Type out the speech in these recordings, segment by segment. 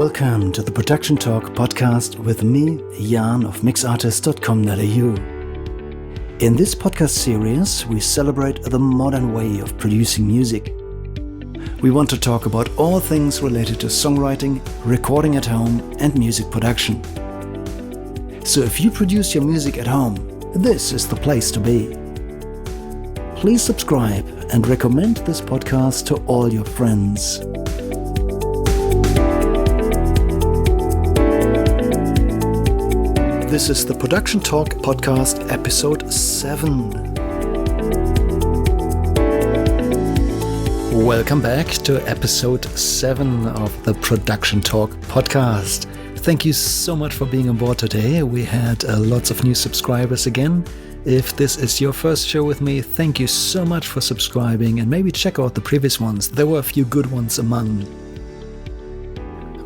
Welcome to the Production Talk podcast with me, Yarn of mixartist.com.au. In this podcast series, we celebrate the modern way of producing music. We want to talk about all things related to songwriting, recording at home, and music production. So if you produce your music at home, this is the place to be. Please subscribe and recommend this podcast to all your friends. This is the Production Talk podcast, episode 7. Welcome back to episode 7 of the Production Talk podcast. Thank you so much for being on board today. We had lots of new subscribers again. If this is your first show with me, thank you so much for subscribing, and maybe check out the previous ones. There were a few good ones among.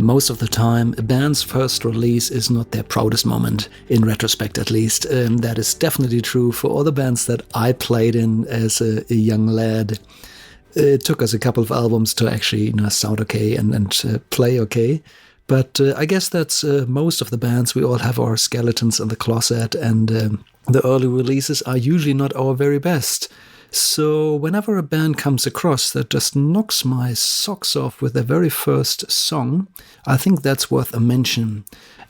Most of the time, a band's first release is not their proudest moment, in retrospect at least. That is definitely true for all the bands that I played in as a young lad. It took us a couple of albums to actually sound okay and play okay. But I guess that's most of the bands. We all have our skeletons in the closet, and the early releases are usually not our very best. So whenever a band comes across that just knocks my socks off with their very first song, I think that's worth a mention.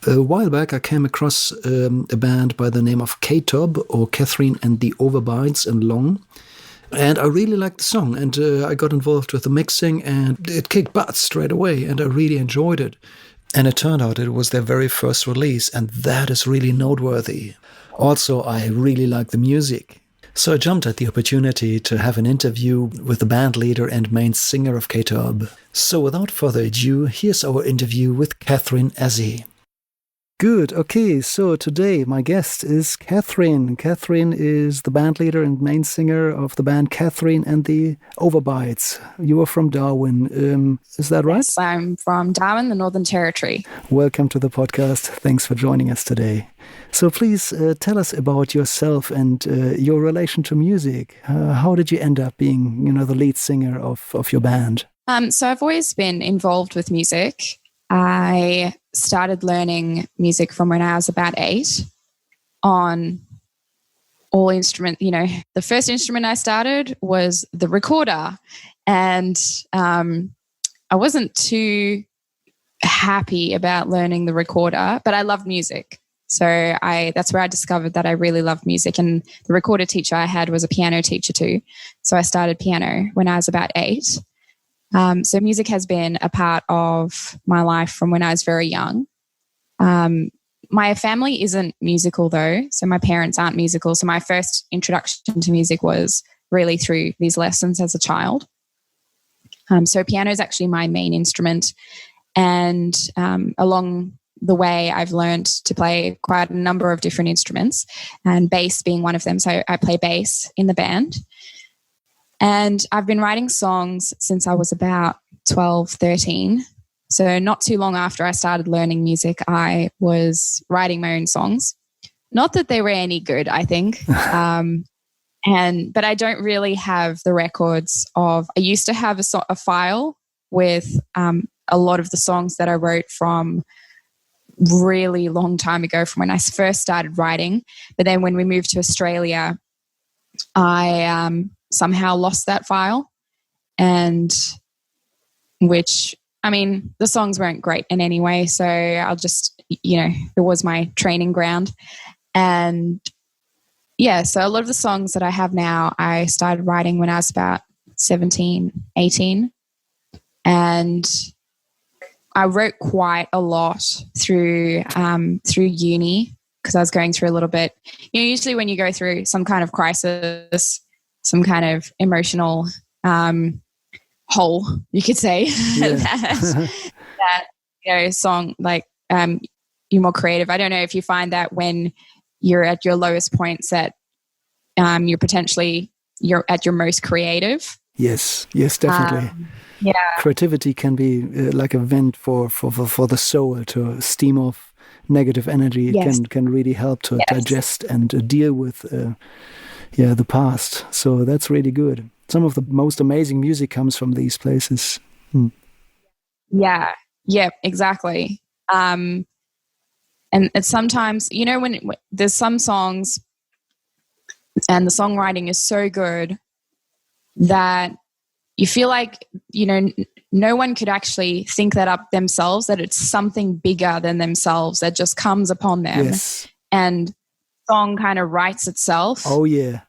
A while back I came across a band by the name of K-Tob, or Kathryn And The Overbytes in long. And I really liked the song, and I got involved with the mixing, and it kicked butt straight away, and I really enjoyed it. And it turned out it was their very first release, and that is really noteworthy. Also, I really like the music. So I jumped at the opportunity to have an interview with the band leader and main singer of K-Tob. So without further ado, here's our interview with Kathryn Ezzy. Good, okay, so today my guest is Kathryn. Kathryn is the band leader and main singer of the band Kathryn And The Overbytes. You are from Darwin, is that right? Yes, I'm from Darwin, the Northern Territory. Welcome to the podcast. Thanks for joining us today. So please tell us about yourself and your relation to music. How did you end up being, the lead singer of your band? So I've always been involved with music. I started learning music from when I was about 8 on all instruments. The first instrument I started was the recorder, and I wasn't too happy about learning the recorder, but I loved music. So that's where I discovered that I really loved music, and the recorder teacher I had was a piano teacher too. So I started piano when I was about 8. So music has been a part of my life from when I was very young. My family isn't musical though, so my parents aren't musical. So my first introduction to music was really through these lessons as a child. So piano is actually my main instrument, and along the way I've learned to play quite a number of different instruments, and bass being one of them. So I play bass in the band. And I've been writing songs since I was about 12, 13. So not too long after I started learning music, I was writing my own songs. Not that they were any good, I think. But I don't really have the records of. I used to have a file with a lot of the songs that I wrote from really long time ago, from when I first started writing. But then when we moved to Australia, I somehow lost that file, and the songs weren't great in any way. So I'll just, it was my training ground. And yeah, so a lot of the songs that I have now, I started writing when I was about 17, 18. And I wrote quite a lot through uni, because I was going through a little bit. Usually when you go through some kind of crisis, some kind of emotional hole, you could say, that song, like you're more creative. I don't know if you find that when you're at your lowest points that you're at your most creative. Yes, definitely. Creativity can be like a vent for the soul to steam off negative energy. It can really help to digest and deal with the past. So that's really good. Some of the most amazing music comes from these places. Yeah, Yeah, exactly. And it's sometimes, you know, when there's some songs and the songwriting is so good that you feel like, you know, no one could actually think that up themselves, that it's something bigger than themselves that just comes upon them. Yes. And song kind of writes itself. Oh, yeah.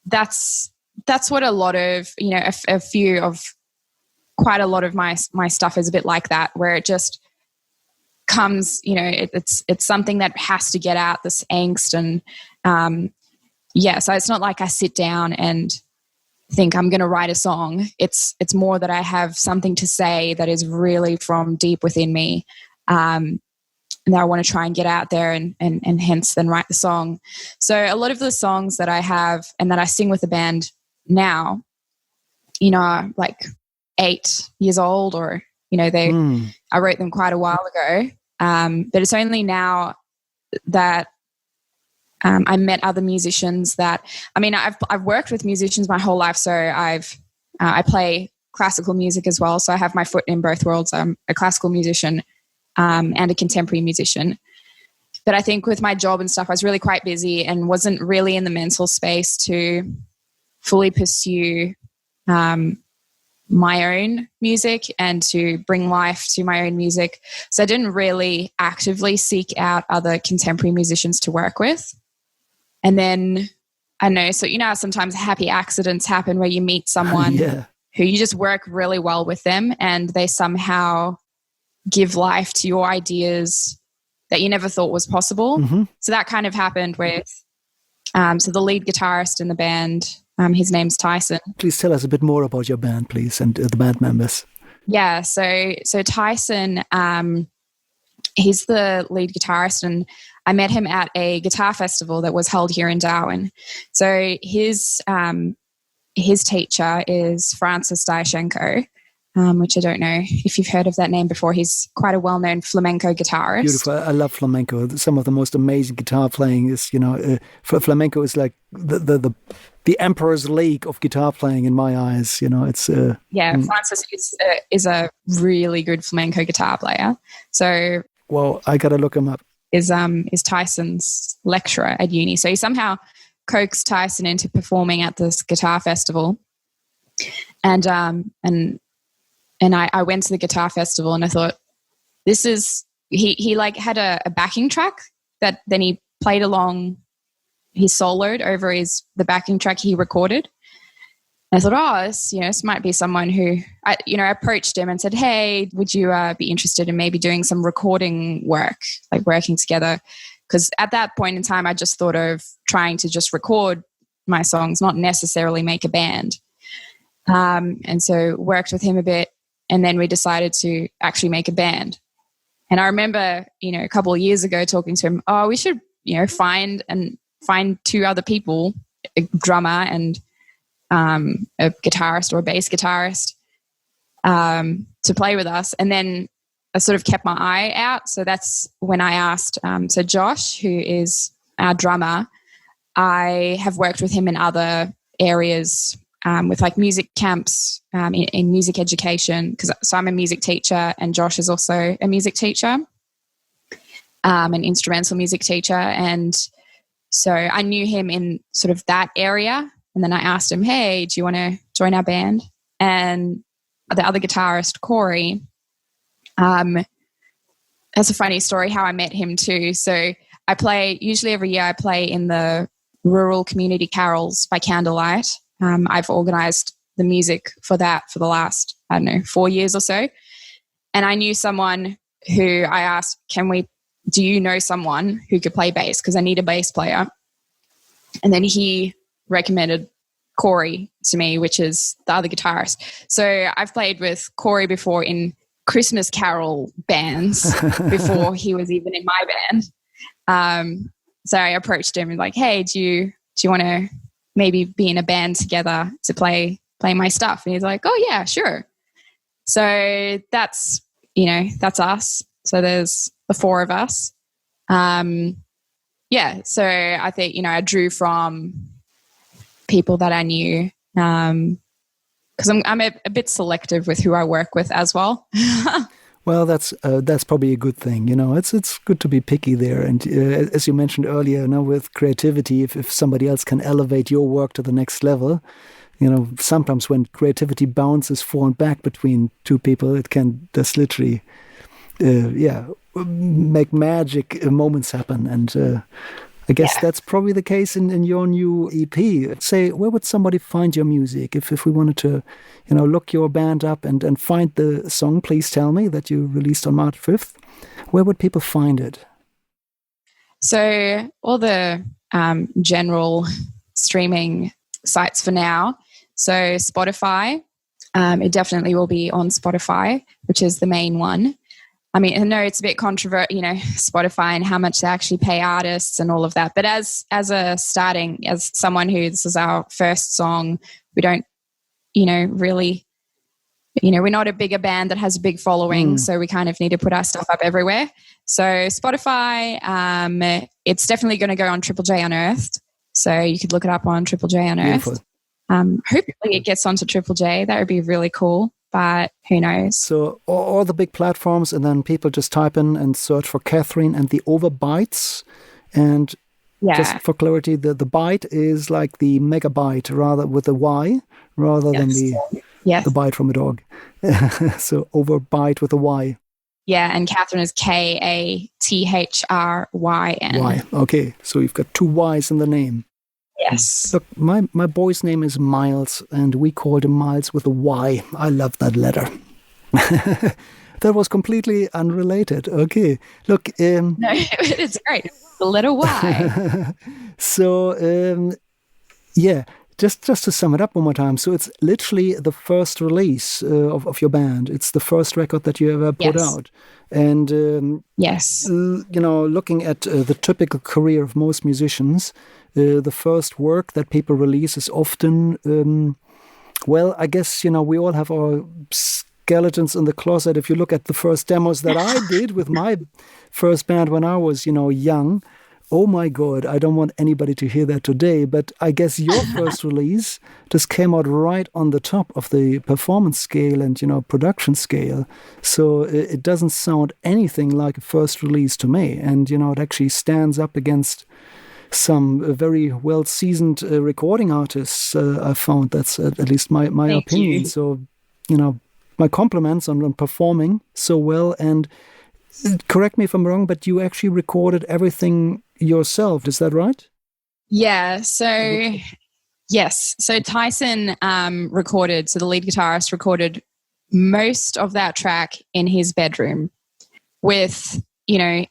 That's what a lot of, you know, quite a lot of my stuff is a bit like that, where it just comes, you know, it's something that has to get out, this angst. And so it's not like I sit down and think I'm going to write a song. It's more that I have something to say that is really from deep within me, and that I want to try and get out there, and hence then write the song. So a lot of the songs that I have and that I sing with the band now, you know, are like 8 years old, or, you know, I wrote them quite a while ago. But it's only now that I met other musicians that, I mean, I've worked with musicians my whole life. So I play classical music as well. So I have my foot in both worlds. I'm a classical musician and a contemporary musician. But I think with my job and stuff, I was really quite busy and wasn't really in the mental space to fully pursue my own music and to bring life to my own music. So I didn't really actively seek out other contemporary musicians to work with. And then, I know, so, you know, sometimes happy accidents happen where you meet someone who you just work really well with them, and they somehow give life to your ideas that you never thought was possible. Mm-hmm. So that kind of happened with, so the lead guitarist in the band, his name's Tyson. Please tell us a bit more about your band, please, and the band members. Yeah, so Tyson, he's the lead guitarist, and I met him at a guitar festival that was held here in Darwin. So his teacher is Francis Diashenko, which I don't know if you've heard of that name before. He's quite a well-known flamenco guitarist. Beautiful. I love flamenco. Some of the most amazing guitar playing is, you know, flamenco is like the Emperor's League of guitar playing in my eyes. You know, it's Francis is a really good flamenco guitar player. So, well, I gotta look him up. Is Tyson's lecturer at uni. So he somehow coaxed Tyson into performing at this guitar festival, and I went to the guitar festival, and I thought, this is, he like had a backing track that then he played along, he soloed over the backing track he recorded. And I thought, this might be someone who, I approached him and said, hey, would you be interested in maybe doing some recording work, like working together? Because at that point in time, I just thought of trying to just record my songs, not necessarily make a band. And so worked with him a bit, and then we decided to actually make a band. And I remember, a couple of years ago talking to him, we should, find 2 other people, a drummer and a guitarist or a bass guitarist, to play with us. And then I sort of kept my eye out. So that's when I asked, so Josh, who is our drummer, I have worked with him in other areas, with like music camps, in music education, so I'm a music teacher and Josh is also a music teacher, an instrumental music teacher. And so I knew him in sort of that area. And then I asked him, hey, do you want to join our band? And the other guitarist, Corey, that's a funny story how I met him too. So usually every year I play in the rural community carols by candlelight. I've organized the music for that for the last, 4 years or so. And I knew someone who I asked, do you know someone who could play bass? Because I need a bass player. And then he recommended Corey to me, which is the other guitarist. So I've played with Corey before in Christmas carol bands before he was even in my band. So I approached him and like, hey, do you want to maybe be in a band together to play my stuff? And he's like, oh yeah, sure. So that's us. So there's the 4 of us. So I think, I drew from people that I knew, because I'm a bit selective with who I work with as well. Well, that's probably a good thing. You know, it's good to be picky there. And as you mentioned earlier, now with creativity, if somebody else can elevate your work to the next level, you know, sometimes when creativity bounces forward and back between two people, it can just literally, make magic moments happen. And I guess that's probably the case in your new EP. Say, where would somebody find your music? If we wanted to, you know, look your band up and find the song, Please Tell Me, that you released on March 5th, where would people find it? So all the general streaming sites for now. So Spotify, it definitely will be on Spotify, which is the main one. I mean, I know it's a bit controversial, you know, Spotify and how much they actually pay artists and all of that. But as someone who, this is our first song, we don't, you know, really, you know, we're not a bigger band that has a big following. So we kind of need to put our stuff up everywhere. So Spotify, it's definitely going to go on Triple J Unearthed. So you could look it up on Triple J Unearthed. Beautiful. Hopefully it gets onto Triple J. That would be really cool. But who knows? So all the big platforms, and then people just type in and search for Kathryn and the Overbytes. And just for clarity, the byte is like the megabyte, rather with a Y, rather than the bite from a dog. So Overbyte with a Y. Yeah, and Kathryn is Kathryn. Y. Okay, so you've got two Ys in the name. Yes. Look, my boy's name is Miles, and we called him Miles with a Y. I love that letter. That was completely unrelated. Okay. Look. No, it's great. The letter Y. So, just to sum it up one more time. So it's literally the first release of your band. It's the first record that you ever put out. And, you know, looking at the typical career of most musicians, the first work that people release is often, I guess, you know, we all have our skeletons in the closet. If you look at the first demos that I did with my first band when I was, you know, young, oh my God, I don't want anybody to hear that today. But I guess your first release just came out right on the top of the performance scale and, you know, production scale. So it doesn't sound anything like a first release to me. And, you know, it actually stands up against some very well-seasoned recording artists. I found that's at least my opinion. So, you know, my compliments on performing so well. And correct me if I'm wrong, but you actually recorded everything yourself. Is that right? Yeah. So, yes. So Tyson recorded, so the lead guitarist recorded most of that track in his bedroom with, you know,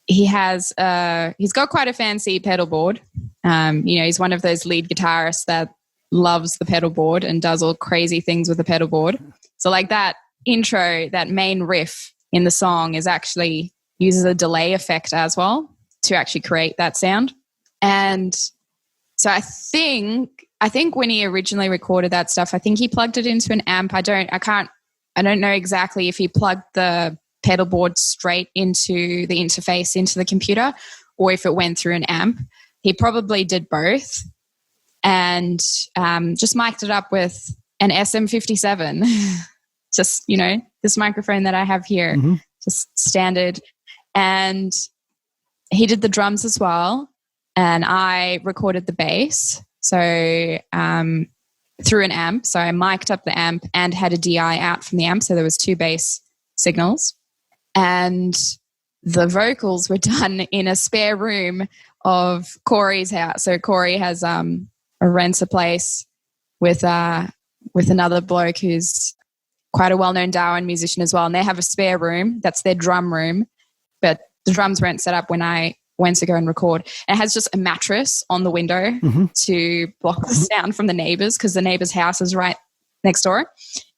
he's got quite a fancy pedal board. You know, he's one of those lead guitarists that loves the pedal board and does all crazy things with the pedal board. So like that intro, that main riff in the song is actually uses a delay effect as well to actually create that sound. And so I think when he originally recorded that stuff, I think he plugged it into an amp. I don't know exactly if he plugged the pedal board straight into the interface into the computer or if it went through an amp. He probably did both and just mic'd it up with an SM57. Just, you know, this microphone that I have here, just standard. And he did the drums as well. And I recorded the bass. So through an amp. So I mic'd up the amp and had a DI out from the amp. So there was two bass signals. And the vocals were done in a spare room of Corey's house. So Corey has rents a place with another bloke who's quite a well-known Darwin musician as well. And they have a spare room. That's their drum room. But the drums weren't set up when I went to go and record. And it has just a mattress on the window to block the sound from the neighbors because the neighbor's house is right next door.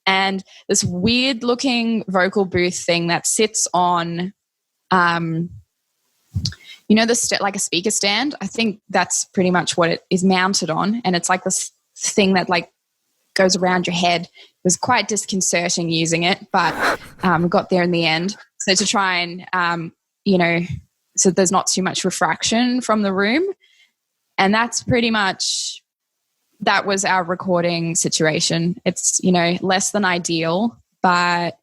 And this weird looking vocal booth thing that sits on, you know, like a speaker stand. I think that's pretty much what it is mounted on. And it's like this thing that like goes around your head. It was quite disconcerting using it, but got there in the end. So to try and, you know, so there's not too much refraction from the room. And that's pretty much that was our recording situation. It's, less than ideal, but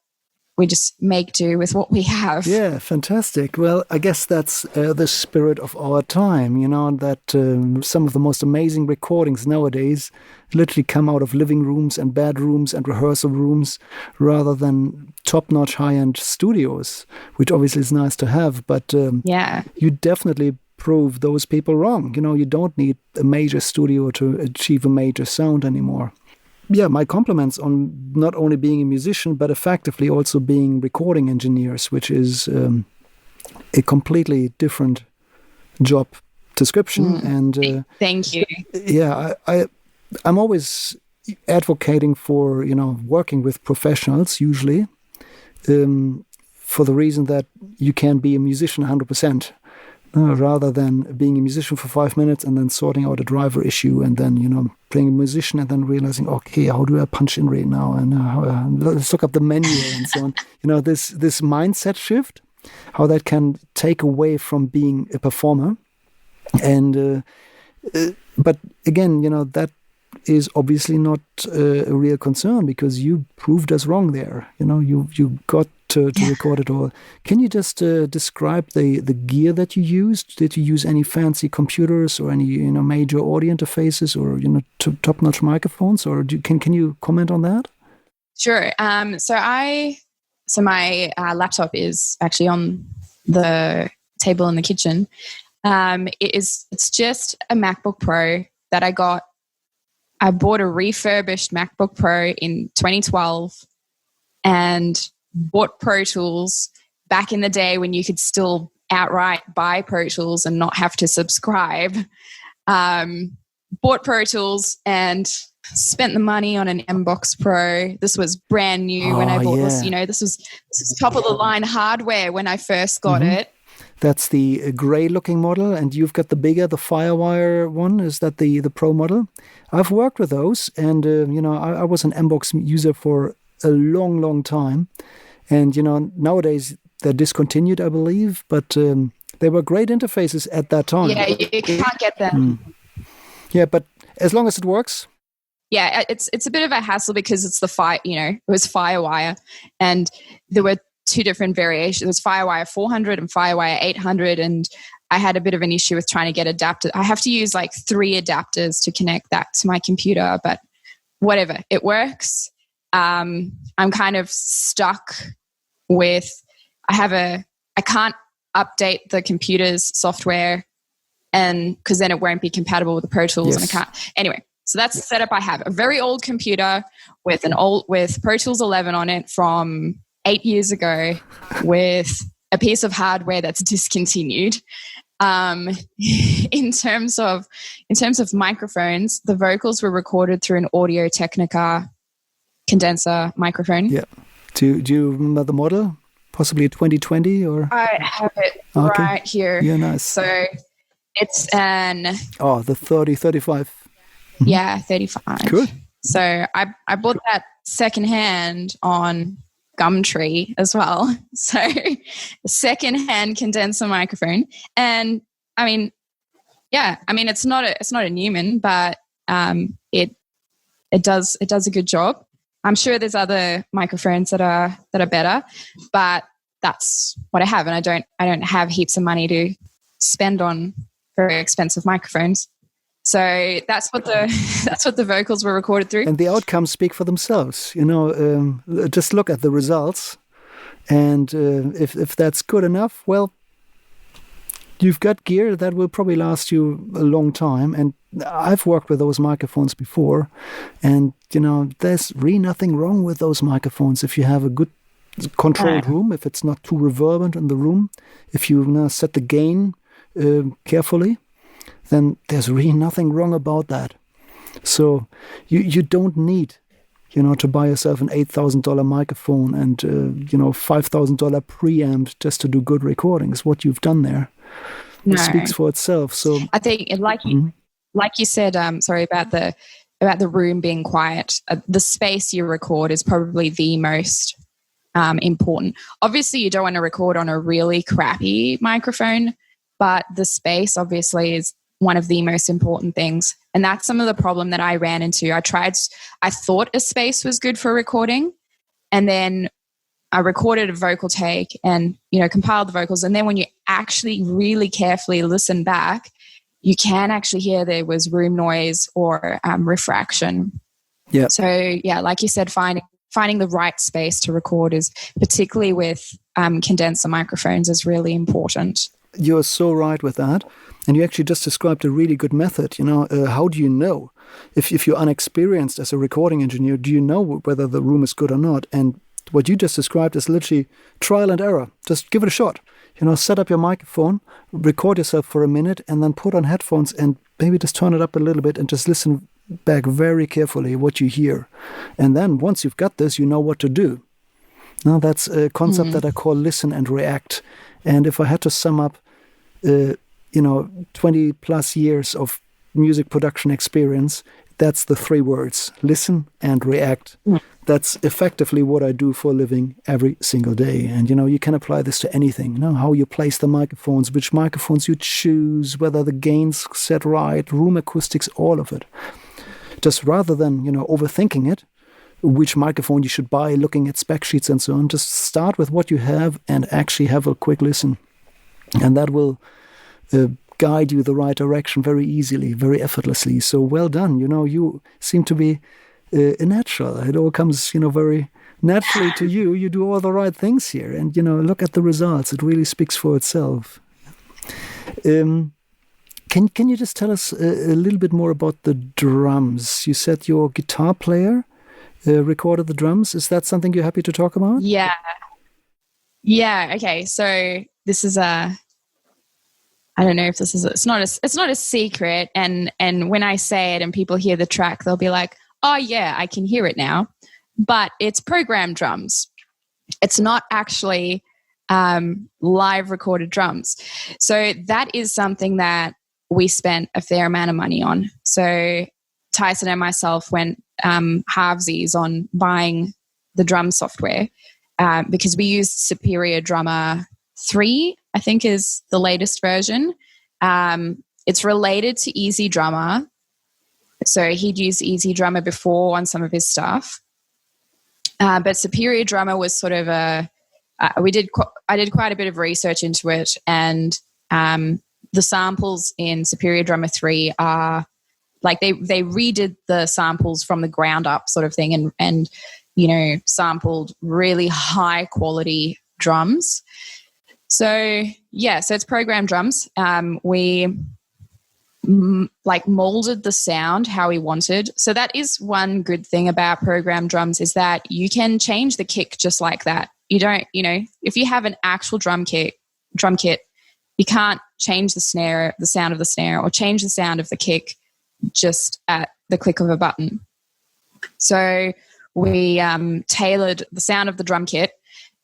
we just make do with what we have. Yeah, fantastic. Well, I guess that's the spirit of our time, that some of the most amazing recordings nowadays literally come out of living rooms and bedrooms and rehearsal rooms rather than top-notch high-end studios, which obviously is nice to have. But you definitely prove those people wrong. You don't need a major studio to achieve a major sound anymore. Yeah, my compliments on not only being a musician, but effectively also being recording engineers, which is a completely different job description. And thank you. Yeah, I'm always advocating for, working with professionals usually, for the reason that you can be a musician 100%. Rather than being a musician for 5 minutes and then sorting out a driver issue and then, playing a musician and then realizing, okay, how do I punch in right now? And let's look up the menu and so on. This mindset shift, how that can take away from being a performer. And, but again, that is obviously not a real concern because you proved us wrong there. You got to record it all. Can you just describe the gear that you used? Did you use any fancy computers or any major audio interfaces or top-notch microphones? Or can you comment on that? Sure. So my laptop is actually on the table in the kitchen. It's just a MacBook Pro that I got. I bought a refurbished MacBook Pro in 2012 and bought Pro Tools back in the day when you could still outright buy Pro Tools and not have to subscribe. Bought Pro Tools and spent the money on an MBox Pro. This was brand new when I bought this. This was top of the line hardware when I first got it. That's the gray-looking model, and you've got the Firewire one. Is that the Pro model? I've worked with those, and I was an MBox user for a long, long time. And nowadays they're discontinued, I believe, but they were great interfaces at that time. Yeah, you can't get them. Yeah, but as long as it works. Yeah, it's a bit of a hassle because it's it was Firewire, and there were two different variations. It was Firewire 400 and Firewire 800, and I had a bit of an issue with trying to get adapters. I have to use like 3 adapters to connect that to my computer, but whatever, it works. I'm kind of stuck with, I can't update the computer's software and because then it won't be compatible with the Pro Tools. Yes. And I can't. Anyway, so that's the setup I have. A very old computer with Pro Tools 11 on it from 8 years ago with a piece of hardware that's discontinued. In terms of microphones, the vocals were recorded through an Audio Technica condenser microphone. Yeah. Do you remember the model? Possibly a 2020 or? I have it right here. Yeah, nice. So it's the 35. Mm-hmm. Yeah, 35. Cool. So I bought that secondhand on Gumtree as well. So a secondhand condenser microphone. And I mean, it's not a Neumann, but it does a good job. I'm sure there's other microphones that are better, but that's what I have, and I don't have heaps of money to spend on very expensive microphones. So that's what the vocals were recorded through. And the outcomes speak for themselves. Just look at the results, and if that's good enough, well, you've got gear that will probably last you a long time. And I've worked with those microphones before, and there's really nothing wrong with those microphones if you have a good controlled room, if it's not too reverberant in the room, if you set the gain carefully, then there's really nothing wrong about that. So you don't need to buy yourself an $8,000 microphone and $5,000 preamp just to do good recordings. What you've done there speaks for itself. So I think, like you said, sorry about the room being quiet. The space you record is probably the most important. Obviously, you don't want to record on a really crappy microphone, but the space obviously is one of the most important things. And that's some of the problem that I ran into. I thought a space was good for recording, and then I recorded a vocal take and, compiled the vocals. And then when you actually really carefully listen back, you can actually hear there was room noise or refraction. Yeah. So yeah, like you said, finding the right space to record is, particularly with condenser microphones, is really important. You're so right with that. And you actually just described a really good method. How do you know? If you're unexperienced as a recording engineer, do you know whether the room is good or not? And what you just described is literally trial and error. Just give it a shot. Set up your microphone, record yourself for a minute, and then put on headphones and maybe just turn it up a little bit and just listen back very carefully what you hear. And then once you've got this, you know what to do. Now that's a concept that I call listen and react. And if I had to sum up, 20 plus years of music production experience, that's the 3 words: listen and react. That's effectively what I do for a living every single day. And, you can apply this to anything. How you place the microphones, which microphones you choose, whether the gain's set right, room acoustics, all of it. Just rather than, overthinking it, which microphone you should buy, looking at spec sheets and so on, just start with what you have and actually have a quick listen. And that will guide you the right direction very easily, very effortlessly. So well done. You seem to be a natural. It all comes, very naturally to you. You do all the right things here. And, look at the results. It really speaks for itself. Can you just tell us a little bit more about the drums? You said your guitar player recorded the drums. Is that something you're happy to talk about? Yeah. Okay. So this is I don't know if this is, it's not a secret. And when I say it and people hear the track, they'll be like, oh yeah, I can hear it now. But it's programmed drums. It's not actually live recorded drums. So that is something that we spent a fair amount of money on. So Tyson and myself went halvesies on buying the drum software because we used Superior Drummer 3, I think is the latest version. It's related to Easy Drummer. So he'd used Easy Drummer before on some of his stuff. But Superior Drummer was sort of I did quite a bit of research into it, and the samples in Superior Drummer 3 are like they redid the samples from the ground up sort of thing and sampled really high quality drums. So it's programmed drums. We molded the sound how we wanted. So that is one good thing about programmed drums, is that you can change the kick just like that. You don't, if you have an actual drum kit, you can't change the sound of the snare, or change the sound of the kick just at the click of a button. So we tailored the sound of the drum kit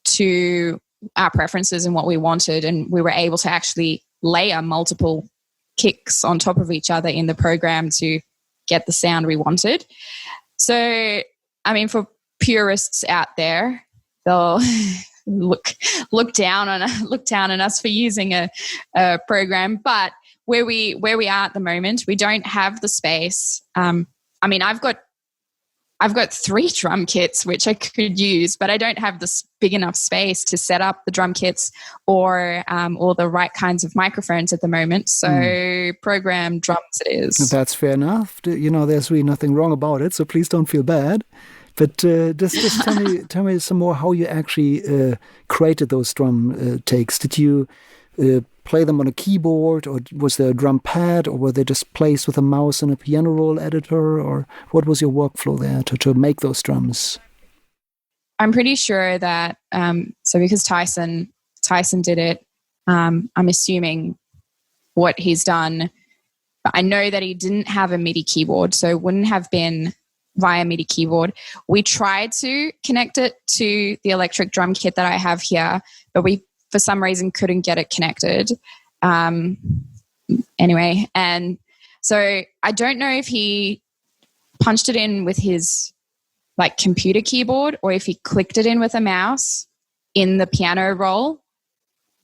to our preferences and what we wanted, and we were able to actually layer multiple kicks on top of each other in the program to get the sound we wanted. So, I mean, for purists out there, they'll look down on us for using a program. But where we are at the moment, we don't have the space. I mean, I've got 3 drum kits which I could use, but I don't have this big enough space to set up the drum kits or the right kinds of microphones at the moment. So programmed drums it is. That's fair enough. There's really nothing wrong about it, so please don't feel bad. But just tell me some more how you actually created those drum takes. Did you play them on a keyboard, or was there a drum pad, or were they just placed with a mouse and a piano roll editor, or what was your workflow there to make those drums? I'm pretty sure that so because Tyson did it, I'm assuming what he's done. But I know that he didn't have a MIDI keyboard, so it wouldn't have been via MIDI keyboard. We tried to connect it to the electric drum kit that I have here, but we for some reason couldn't get it connected. Anyway, and so I don't know if he punched it in with his computer keyboard, or if he clicked it in with a mouse in the piano roll.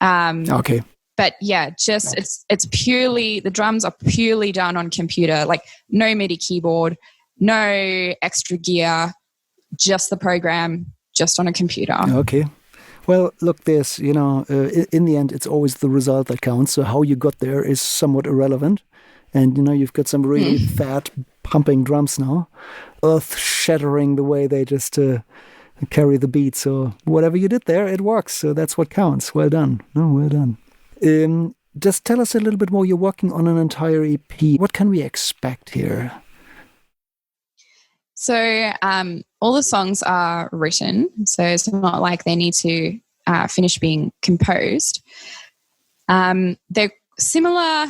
Okay. But yeah, just it's purely, the drums are purely done on computer, like no MIDI keyboard, no extra gear, just the program, just on a computer. Okay. Well, look, there's, in the end, it's always the result that counts. So how you got there is somewhat irrelevant. And, you've got some really fat pumping drums now, earth-shattering the way they just carry the beat. So whatever you did there, it works. So that's what counts. Well done. No, well done. Just tell us a little bit more. You're working on an entire EP. What can we expect here? So all the songs are written, so it's not like they need to finish being composed. They're similar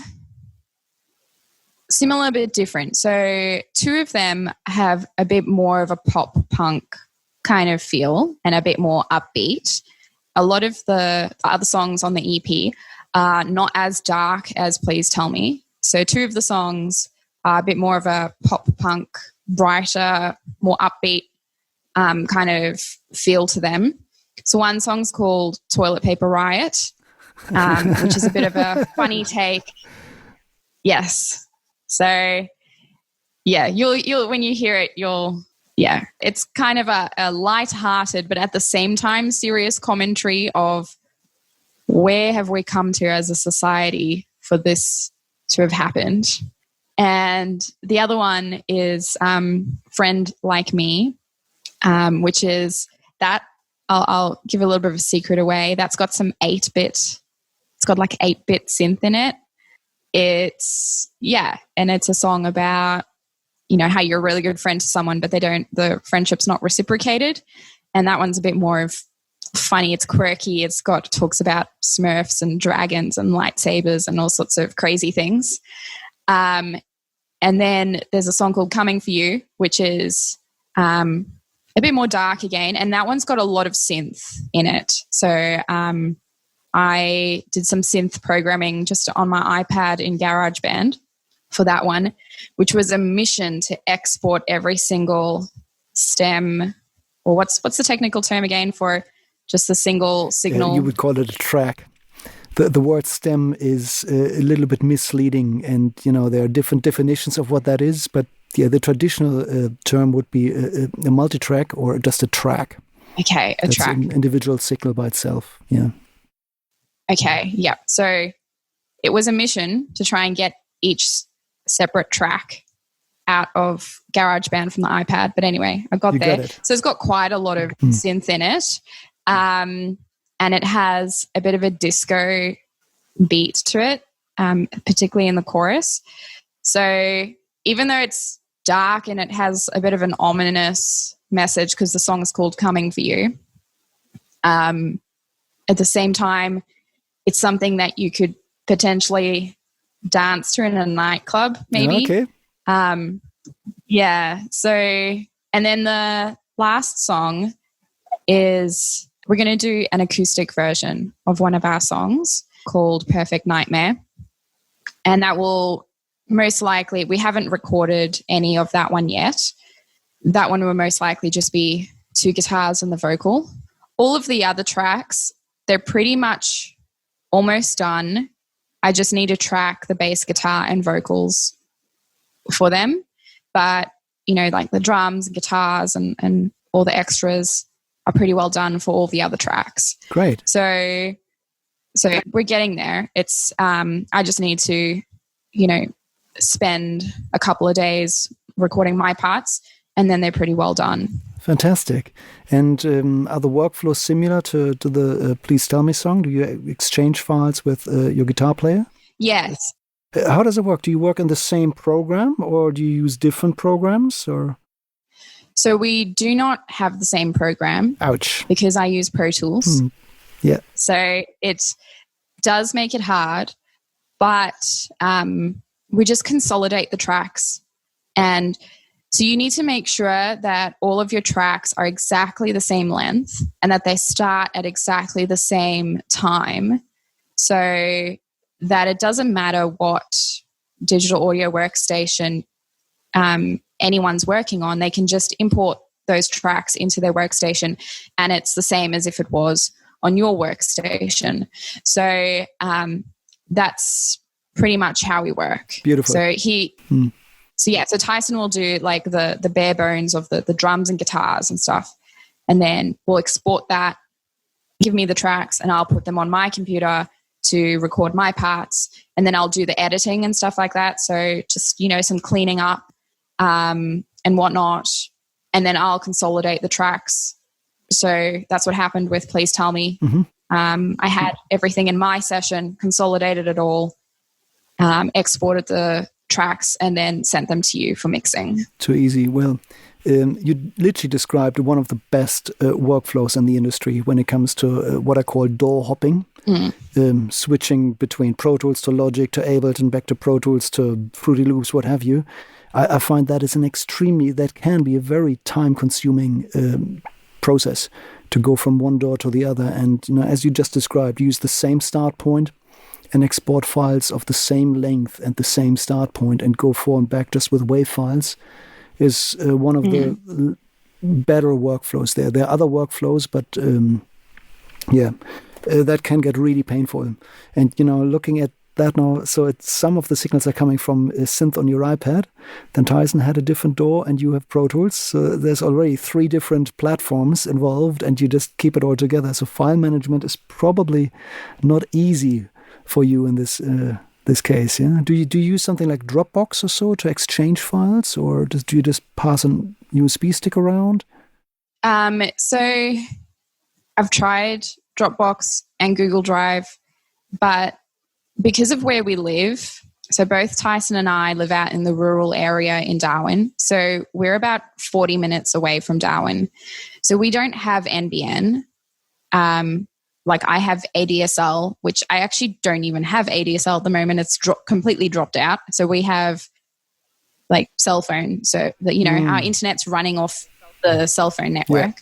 but different. So two of them have a bit more of a pop punk kind of feel and a bit more upbeat. A lot of the other songs on the EP are not as dark as Please Tell Me. So two of the songs are a bit more of a pop punk, brighter, more upbeat kind of feel to them. So one song's called Toilet Paper Riot, which is a bit of a funny take. Yes. So yeah, you'll when you hear it, it's kind of a light-hearted, but at the same time serious commentary of where have we come to as a society for this to have happened. And the other one is Friend Like Me, which is that I'll give a little bit of a secret away. That's got some 8-bit. It's got like 8-bit synth in it. And it's a song about, how you're a really good friend to someone, but the friendship's not reciprocated. And that one's a bit more of funny. It's quirky. Talks about Smurfs and dragons and lightsabers and all sorts of crazy things. And then there's a song called Coming For You, which is a bit more dark again. And that one's got a lot of synth in it. So I did some synth programming just on my iPad in GarageBand for that one, which was a mission to export every single stem, or what's the technical term again for just the single signal? You would call it a track. The word stem is a little bit misleading, and there are different definitions of what that is. But the traditional term would be a multi-track or just a track. Okay, a track. An individual signal by itself. Yeah. Okay. Yeah. So it was a mission to try and get each separate track out of GarageBand from the iPad. But anyway, I got there. So it's got quite a lot of synth in it. And it has a bit of a disco beat to it, particularly in the chorus. So even though it's dark and it has a bit of an ominous message because the song is called Coming For You, at the same time, it's something that you could potentially dance to in a nightclub, maybe. Okay. So, and then the last song is, we're going to do an acoustic version of one of our songs called Perfect Nightmare. And that will most likely, we haven't recorded any of that one yet. That one will most likely just be 2 guitars and the vocal. All of the other tracks, they're pretty much almost done. I just need to track the bass guitar and vocals for them. But, like the drums, guitars, and all the extras are pretty well done for all the other tracks. Great. So we're getting there. It's I just need to, spend a couple of days recording my parts, and then they're pretty well done. Fantastic. And are the workflows similar to the Please Tell Me song? Do you exchange files with your guitar player? Yes. How does it work? Do you work in the same program, or do you use different programs? Or so we do not have the same program. Ouch. Because I use Pro Tools. Yeah. So it does make it hard, but we just consolidate the tracks. And so you need to make sure that all of your tracks are exactly the same length and that they start at exactly the same time, so that it doesn't matter what digital audio workstation anyone's working on. They can just import those tracks into their workstation and it's the same as if it was on your workstation. So that's pretty much how we work. Beautiful. So Tyson will do like the bare bones of the drums and guitars and stuff. And then we'll export that, give me the tracks, and I'll put them on my computer to record my parts. And then I'll do the editing and stuff like that. So just, some cleaning up and whatnot. And then I'll consolidate the tracks. So that's what happened with Please Tell Me. I had everything in my session, consolidated it all, exported the tracks, and then sent them to you for mixing. Too easy. Well, you literally described one of the best workflows in the industry when it comes to what I call DAW hopping, switching between Pro Tools to Logic to Ableton, back to Pro Tools to Fruity Loops, what have you. I find that is that can be a very time-consuming process to go from one DAW to the other. And as you just described, use the same start point and export files of the same length and the same start point and go forward and back just with WAV files is one of the better workflows there. There are other workflows, but that can get really painful. And, looking at that now, so some of the signals are coming from a synth on your iPad. Then Tyson had a different DAW and you have Pro Tools. So there's already 3 different platforms involved and you just keep it all together. So file management is probably not easy for you in this case. Yeah. Do you use something like Dropbox or so to exchange files, or do you just pass a USB stick around? So I've tried Dropbox and Google Drive, but because of where we live, so both Tyson and I live out in the rural area in Darwin. So we're about 40 minutes away from Darwin. So we don't have NBN. Like I have ADSL, which I actually don't even have ADSL at the moment. It's completely dropped out. So we have like cell phone. So that, our internet's running off the cell phone network. Yeah.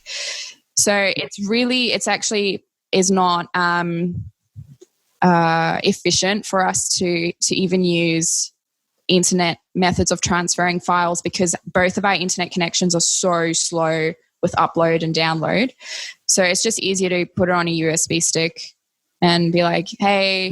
So it's actually is not efficient for us to even use internet methods of transferring files because both of our internet connections are so slow with upload and download. So it's just easier to put it on a USB stick and be like, hey,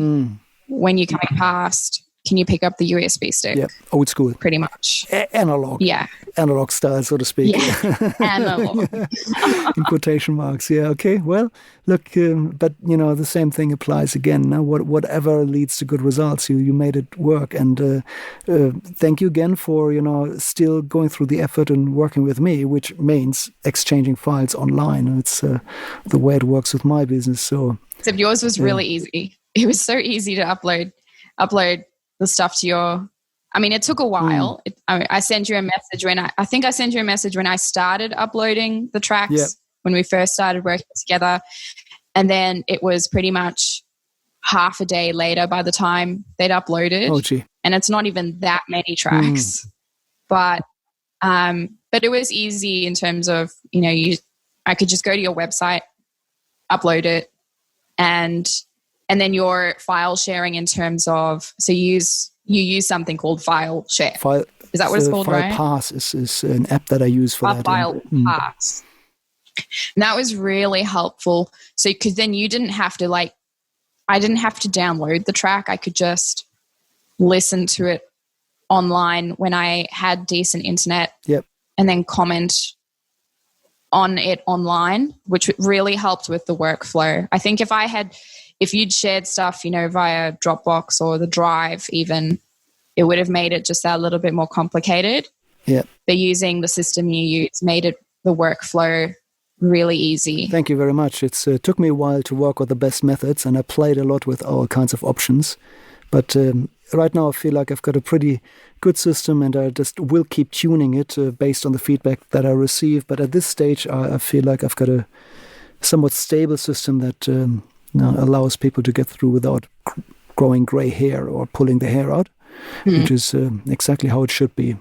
when you're coming past, can you pick up the USB stick? Yeah, old school. Pretty much. Analog. Yeah. Analog style, so to speak. Yeah. Analog. In quotation marks. Yeah, okay. Well, look, but, the same thing applies again. Now, whatever leads to good results, you made it work. And thank you again for, still going through the effort and working with me, which means exchanging files online. It's the way it works with my business. So, except yours was really easy. It was so easy to upload the stuff to your. I mean, it took a while. I sent you a message I think I sent you a message when I started uploading the tracks when we first started working together, and then it was pretty much half a day later by the time they'd uploaded. Oh, gee. And it's not even that many tracks, but it was easy in terms of I could just go to your website, upload it, and then your file sharing in terms of, so you use something called File Share. Is that what it's called, right? File Pass is an app that I use for that. File Pass. And that was really helpful. So, because then you didn't have to I didn't have to download the track. I could just listen to it online when I had decent internet. Yep. And then comment on it online, which really helped with the workflow. I think if you'd shared stuff, via Dropbox or the Drive even, it would have made it just that little bit more complicated. Yeah. But using the system you use made the workflow really easy. Thank you very much. It took me a while to work with the best methods, and I played a lot with all kinds of options. But right now I feel like I've got a pretty good system, and I just will keep tuning it based on the feedback that I receive. But at this stage, I feel like I've got a somewhat stable system that allows people to get through without growing gray hair or pulling the hair out, which is exactly how it should be.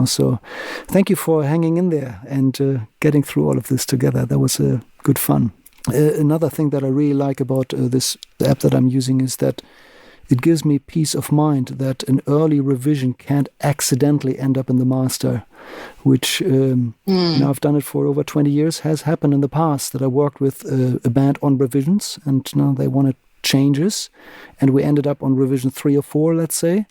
So thank you for hanging in there and getting through all of this together. That was good fun. Another thing that I really like about the app that I'm using is that it gives me peace of mind that an early revision can't accidentally end up in the master, which I've done it for over 20 years, has happened in the past that I worked with a band on revisions, and now they wanted changes, and we ended up on revision 3 or 4, let's say.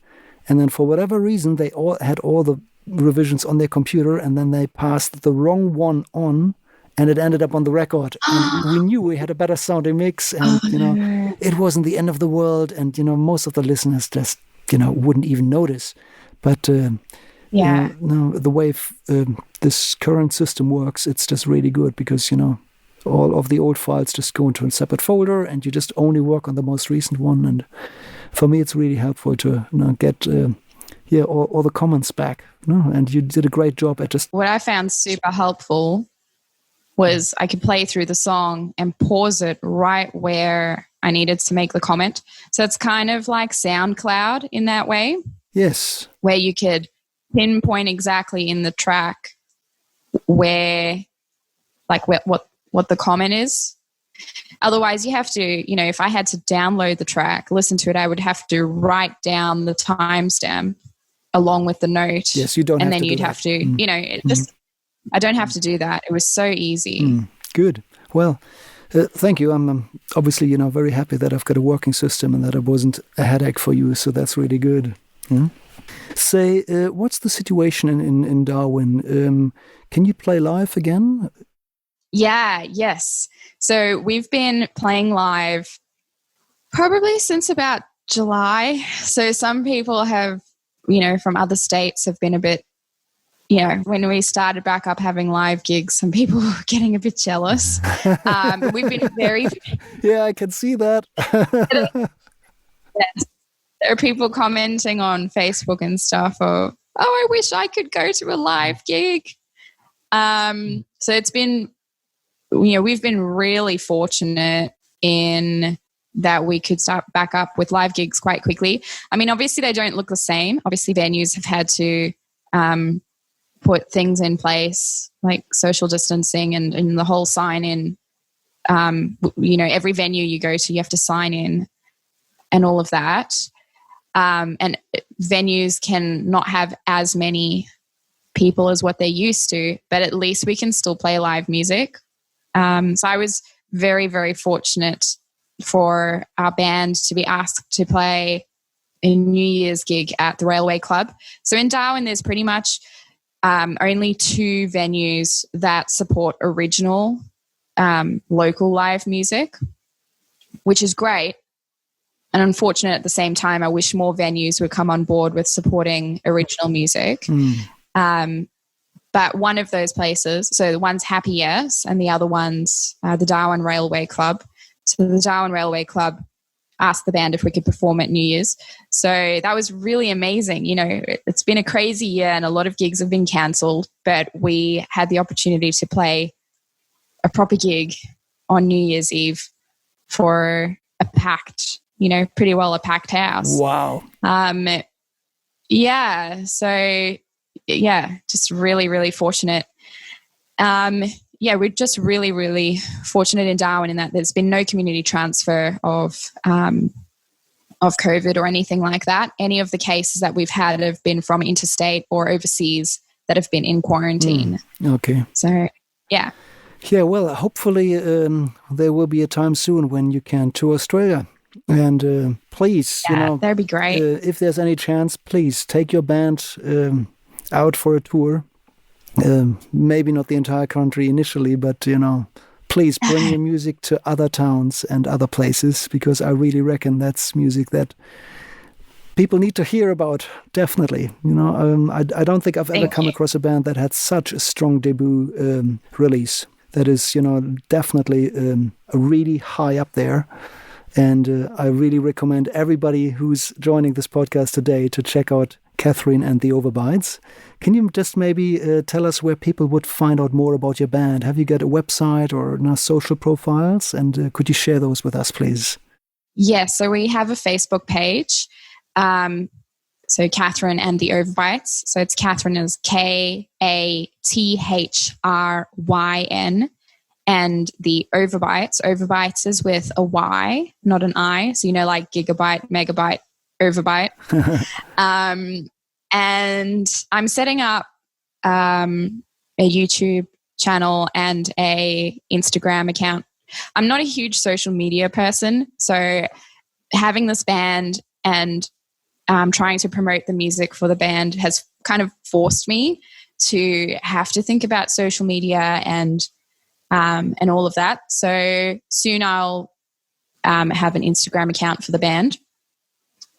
And then for whatever reason, they all had all the revisions on their computer, and then they passed the wrong one on, and it ended up on the record. And we knew we had a better sounding mix, and, it wasn't the end of the world. And, most of the listeners just, wouldn't even notice. But, the way this current system works, it's just really good because, all of the old files just go into a separate folder, and you just only work on the most recent one. And for me, it's really helpful to get all the comments back. And you did a great job at just... What I found super helpful was I could play through the song and pause it right where I needed to make the comment. So it's kind of like SoundCloud in that way. Yes. Where you could pinpoint exactly in the track where, like, what the comment is. Otherwise, you have to, if I had to download the track, listen to it, I would have to write down the timestamp along with the note. Yes, you don't. And have then to you'd have to, it just. I don't have to do that. It was so easy. Good. Well, thank you. I'm obviously, very happy that I've got a working system and that it wasn't a headache for you. So that's really good. Say, what's the situation in Darwin? Can you play live again? Yes. So we've been playing live probably since about July. So some people have, from other states have been a bit, when we started back up having live gigs, some people were getting a bit jealous. We've been very... Yeah, I can see that. Yes. There are people commenting on Facebook and stuff, I wish I could go to a live gig. So it's been, we've been really fortunate in that we could start back up with live gigs quite quickly. I mean, obviously they don't look the same. Obviously venues have had to put things in place like social distancing and the whole sign in. Every venue you go to, you have to sign in and all of that. And venues can not have as many people as what they used to, but at least we can still play live music. So I was very, very fortunate for our band to be asked to play a New Year's gig at the Railway Club. So in Darwin, there's pretty much only 2 venues that support original local live music, which is great. And unfortunate at the same time, I wish more venues would come on board with supporting original music. But one of those places, so the one's Happy Yes, and the other one's the Darwin Railway Club. So the Darwin Railway Club asked the band if we could perform at New Year's. So that was really amazing. It's been a crazy year and a lot of gigs have been cancelled, but we had the opportunity to play a proper gig on New Year's Eve for a packed, pretty well a packed house. Wow. Just really, really fortunate. We're just really, really fortunate in Darwin in that there's been no community transfer of COVID or anything like that. Any of the cases that we've had have been from interstate or overseas that have been in quarantine. Okay. So, yeah. Yeah, well, hopefully there will be a time soon when you can tour Australia. And please, that'd be great. If there's any chance, please take your band out for a tour. Maybe not the entire country initially, but, please bring your music to other towns and other places, because I really reckon that's music that people need to hear about, definitely. I don't think I've ever come across a band that had such a strong debut release. That is, definitely really high up there. And I really recommend everybody who's joining this podcast today to check out Kathryn and The Overbytes. Can you just maybe tell us where people would find out more about your band? Have you got a website or social profiles? And could you share those with us, please? Yes, so we have a Facebook page. So Kathryn and The Overbytes. So it's Kathryn is Kathryn, and The Overbytes. Overbytes is with a Y, not an I. So, like gigabyte, megabyte, overbyte. And I'm setting up a YouTube channel and a Instagram account I'm not a huge social media person. So having this band and trying to promote the music for the band has kind of forced me to have to think about social media and all of that. So soon I'll have an Instagram account for the band.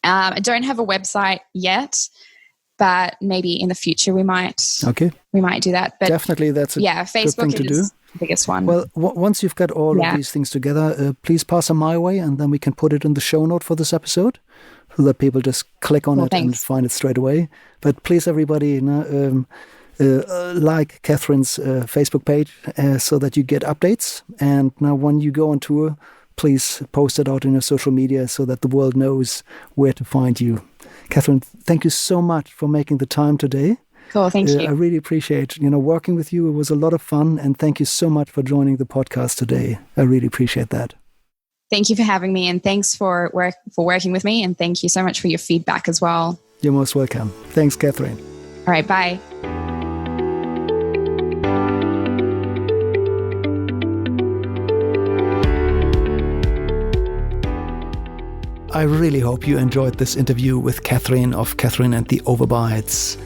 I don't have a website yet, but maybe in the future we might do that. But definitely, that's a Facebook good thing to do. The biggest one. Well, once you've got all of these things together, please pass them my way, and then we can put it in the show note for this episode, so that people just click on it and find it straight away. But please, everybody, like Kathryn's Facebook page so that you get updates. And now, when you go on tour, please post it out in your social media so that the world knows where to find you. Kathryn, thank you so much for making the time today. Cool, thank you. I really appreciate working with you. It was a lot of fun, and thank you so much for joining the podcast today. I really appreciate that. Thank you for having me, and thanks for working with me, and thank you so much for your feedback as well. You're most welcome. Thanks, Kathryn. All right, bye. I really hope you enjoyed this interview with Kathryn of Kathryn and The Overbytes.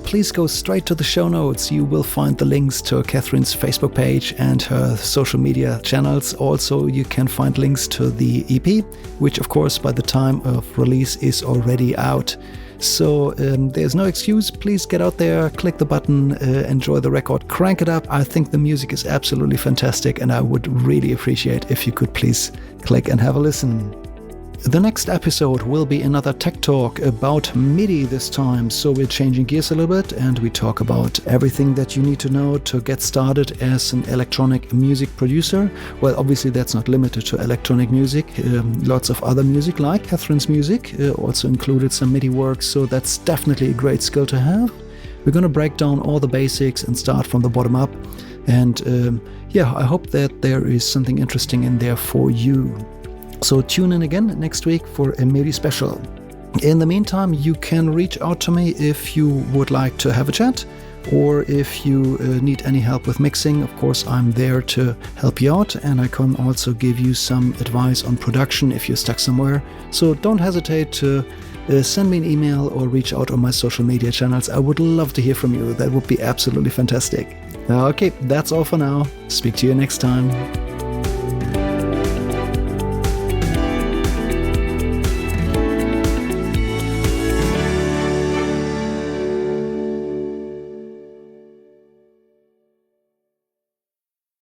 Please go straight to the show notes. You will find the links to Kathryn's Facebook page and her social media channels. Also, you can find links to the EP, which of course by the time of release is already out. So there's no excuse. Please get out there, click the button, enjoy the record, crank it up. I think the music is absolutely fantastic, and I would really appreciate if you could please click and have a listen. The next episode will be another tech talk about MIDI this time, so we're changing gears a little bit and we talk about everything that you need to know to get started as an electronic music producer. Well, obviously that's not limited to electronic music. Lots of other music, like Kathryn's music, also included some MIDI work, so that's definitely a great skill to have. We're going to break down all the basics and start from the bottom up. And I hope that there is something interesting in there for you. So tune in again next week for a MIDI special. In the meantime, you can reach out to me if you would like to have a chat, or if you need any help with mixing. Of course, I'm there to help you out, and I can also give you some advice on production if you're stuck somewhere. So don't hesitate to send me an email or reach out on my social media channels. I would love to hear from you. That would be absolutely fantastic. Okay, that's all for now. Speak to you next time.